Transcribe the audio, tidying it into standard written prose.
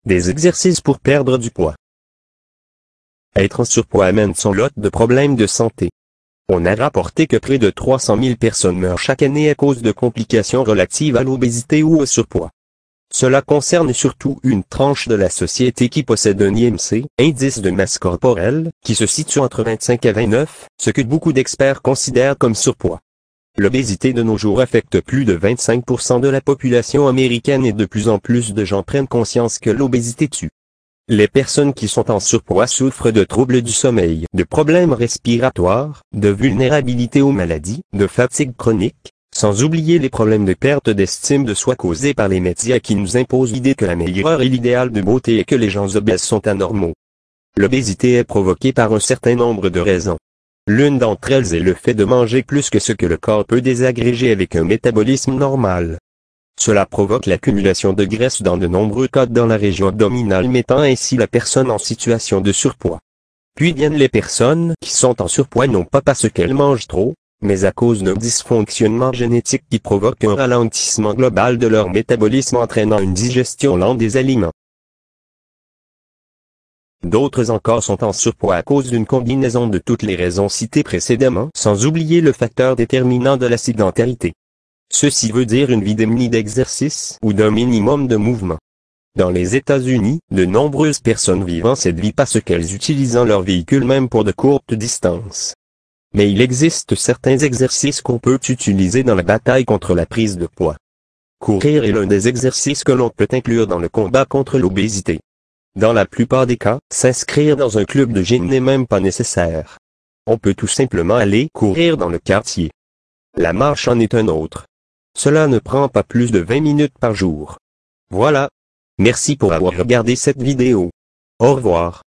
Des exercices pour perdre du poids. Être en surpoids amène son lot de problèmes de santé. On a rapporté que près de 300 000 personnes meurent chaque année à cause de complications relatives à l'obésité ou au surpoids. Cela concerne surtout une tranche de la société qui possède un IMC, indice de masse corporelle, qui se situe entre 25 à 29, ce que beaucoup d'experts considèrent comme surpoids. L'obésité de nos jours affecte plus de 25% de la population américaine et de plus en plus de gens prennent conscience que l'obésité tue. Les personnes qui sont en surpoids souffrent de troubles du sommeil, de problèmes respiratoires, de vulnérabilité aux maladies, de fatigue chronique, sans oublier les problèmes de perte d'estime de soi causés par les médias qui nous imposent l'idée que la meilleure est l'idéal de beauté et que les gens obèses sont anormaux. L'obésité est provoquée par un certain nombre de raisons. L'une d'entre elles est le fait de manger plus que ce que le corps peut désagréger avec un métabolisme normal. Cela provoque l'accumulation de graisse dans de nombreux cas dans la région abdominale, mettant ainsi la personne en situation de surpoids. Puis viennent les personnes qui sont en surpoids non pas parce qu'elles mangent trop, mais à cause d'un dysfonctionnement génétique qui provoque un ralentissement global de leur métabolisme entraînant une digestion lente des aliments. D'autres encore sont en surpoids à cause d'une combinaison de toutes les raisons citées précédemment, sans oublier le facteur déterminant de la sédentarité. Ceci veut dire une vie démunie d'exercice ou d'un minimum de mouvement. Dans les États-Unis, de nombreuses personnes vivent cette vie parce qu'elles utilisent leur véhicule même pour de courtes distances. Mais il existe certains exercices qu'on peut utiliser dans la bataille contre la prise de poids. Courir est l'un des exercices que l'on peut inclure dans le combat contre l'obésité. Dans la plupart des cas, s'inscrire dans un club de gym n'est même pas nécessaire. On peut tout simplement aller courir dans le quartier. La marche en est un autre. Cela ne prend pas plus de 20 minutes par jour. Voilà. Merci pour avoir regardé cette vidéo. Au revoir.